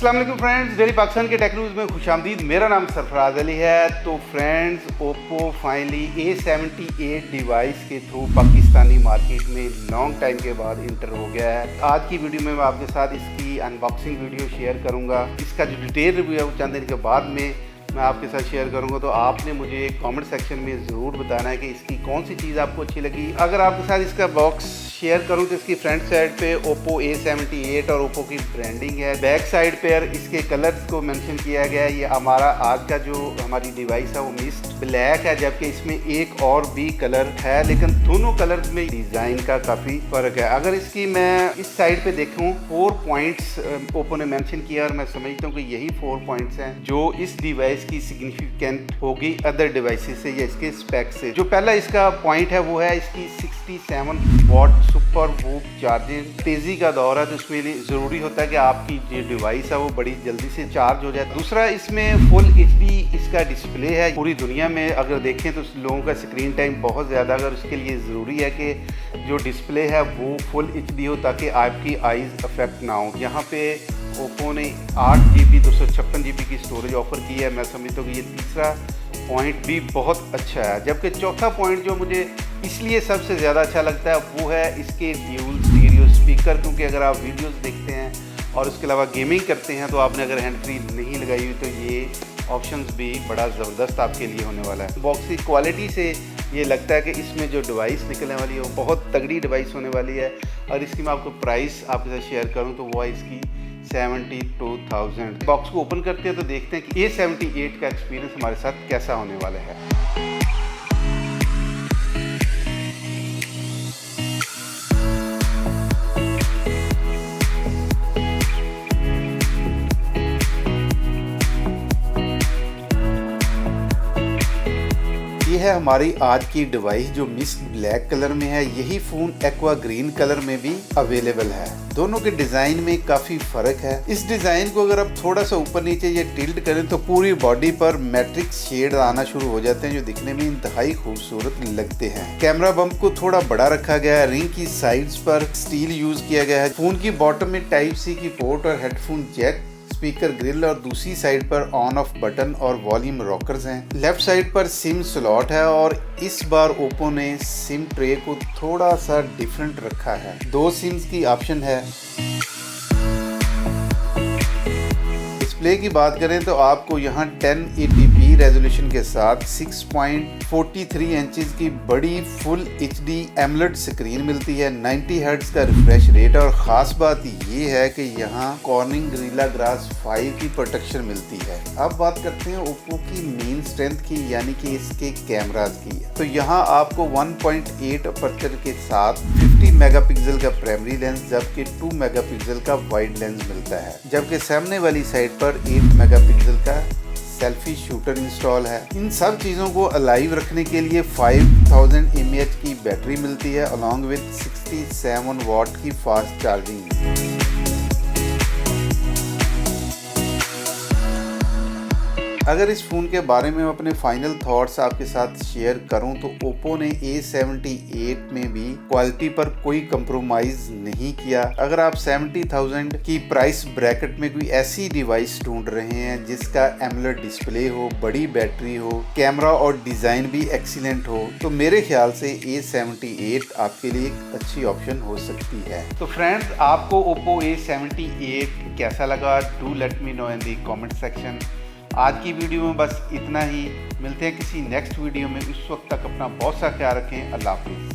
अस्सलाम वालेकुम friends, daily Pakistan के टेक न्यूज़ में खुशामदीद। मेरा नाम सरफराज अली है। तो friends, Oppo finally A78 device के थ्रू पाकिस्तानी मार्केट में लॉन्ग टाइम के बाद इंटर हो गया है। आज की वीडियो में मैं आपके साथ इसकी अनबॉक्सिंग वीडियो शेयर करूंगा। इसका जो डिटेल रिव्यू है वो चंद दिन के बाद में मैं आपके साथ शेयर करूंगा। तो आपने मुझे कमेंट सेक्शन में ज़रूर बताना है कि इसकी कौन सी चीज़ आपको अच्छी लगी। अगर आपके साथ इसका बॉक्स शेयर करूं तो इसकी फ्रंट साइड पे ओप्पो A78 और ओप्पो की ब्रांडिंग है। बैक साइड पर इसके कलर्स को मेंशन किया गया है। ये हमारा आज का जो हमारी डिवाइस है वो मिस्ट ब्लैक है, जबकि इसमें एक और भी कलर है, लेकिन दोनों कलर्स में डिज़ाइन का काफ़ी फ़र्क है। अगर इसकी मैं इस साइड पे देखूं, 4 पॉइंट्स ओप्पो ने मेंशन किया और मैं समझता हूँ कि यही 4 पॉइंट्स हैं जो इस डिवाइस की सिग्निफिकेंट होगी अदर डिवाइसेस से या इसके स्पेक से। जो पहला इसका पॉइंट है वो है इसकी 67 वॉट सुपर वूफ चार्जिंग। तेज़ी का दौर है तो इसमें ज़रूरी होता है कि आपकी जो डिवाइस है वो बड़ी जल्दी से चार्ज हो जाए। दूसरा, इसमें फुल HD इसका डिस्प्ले है। पूरी दुनिया में अगर देखें तो लोगों का स्क्रीन टाइम बहुत ज़्यादा, अगर उसके लिए ज़रूरी है कि जो डिस्प्ले है वो फुल HD हो ताकि आपकी आइज़ अफेक्ट ना हो। यहाँ पे ओप्पो ने 8GB 256GB की स्टोरेज ऑफ़र की है। मैं समझता हूँ कि ये तीसरा पॉइंट भी बहुत अच्छा है। जबकि चौथा पॉइंट जो मुझे इसलिए सबसे ज़्यादा अच्छा लगता है वो है इसके ड्यूल स्टीरियो स्पीकर, क्योंकि अगर आप वीडियोस देखते हैं और उसके अलावा गेमिंग करते हैं तो आपने अगर हैंड फ्री नहीं लगाई हुई तो ये ऑप्शंस भी बड़ा ज़बरदस्त आपके लिए होने वाला है। बॉक्स की क्वालिटी से ये लगता है कि इसमें जो डिवाइस निकलने वाली है वो बहुत तगड़ी डिवाइस होने वाली है। और इसकी मैं आपको प्राइस आपके साथ शेयर करूँ तो वो है इसकी 72,000। बॉक्स को ओपन करते हैं तो देखते हैं कि A78 का एक्सपीरियंस हमारे साथ कैसा होने वाला है। ये है हमारी आज की डिवाइस जो मिस्ट ब्लैक कलर में है। यही फ़ोन एक्वा ग्रीन कलर में भी अवेलेबल है। दोनों के डिज़ाइन में काफ़ी फ़र्क है। इस डिज़ाइन को अगर आप थोड़ा सा ऊपर नीचे ये टिल्ट करें तो पूरी बॉडी पर मैट्रिक्स शेड आना शुरू हो जाते हैं जो दिखने में इंतहाई खूबसूरत लगते हैं। कैमरा बम्प को थोड़ा बड़ा रखा गया है। रिंग की साइड्स पर स्टील यूज़ किया गया है। फ़ोन की बॉटम में Type-C की पोर्ट और हेडफोन जैक, स्पीकर ग्रिल और दूसरी साइड पर ऑन ऑफ बटन और वॉल्यूम रॉकर्स हैं। लेफ्ट साइड पर सिम स्लॉट है और इस बार ओप्पो ने सिम ट्रे को थोड़ा सा डिफरेंट रखा है। 2 सिम्स की ऑप्शन है। डिस्प्ले की बात करें तो आपको यहाँ 1080p रेजोल्यूशन के साथ 6.43 इंचेस की बड़ी फुल HD एमोलेड स्क्रीन मिलती है। 90 हर्ट्ज का रिफ्रेश रेट और ख़ास बात ये है कि यहाँ कॉर्निंग गोरिल्ला ग्लास 5 की प्रोटेक्शन मिलती है। अब बात करते हैं ओप्पो की मेन स्ट्रेंथ की, यानी कि इसके कैमराज की। तो यहाँ आपको 1.8 अपर्चर के साथ 50 मेगापिक्सल का प्राइमरी लेंस जबकि 2 मेगापिक्सल का वाइड लेंस मिलता है। जबकि सामने वाली साइड पर 8 मेगापिक्सल का सेल्फी शूटर इंस्टॉल है। इन सब चीज़ों को अलाइव रखने के लिए 5000 mAh की बैटरी मिलती है अलॉन्ग विद 67 वाट की फास्ट चार्जिंग। अगर इस फ़ोन के बारे में अपने फाइनल थॉट्स आपके साथ शेयर करूं तो ओप्पो ने A78 में भी क्वालिटी पर कोई कंप्रोमाइज़ नहीं किया। अगर आप 70,000 की प्राइस ब्रैकेट में कोई ऐसी डिवाइस ढूंढ रहे हैं जिसका एमोलेड डिस्प्ले हो, बड़ी बैटरी हो, कैमरा और डिज़ाइन भी एक्सीलेंट हो, तो मेरे ख्याल से A78 आपके लिए एक अच्छी ऑप्शन हो सकती है। तो फ्रेंड्स, आपको ओप्पो A78 कैसा लगा? Do let me know in the comment section. आज की वीडियो में बस इतना ही। मिलते हैं किसी नेक्स्ट वीडियो में। उस वक्त तक अपना बहुत सा ख्याल रखें। अल्लाह हाफिज़।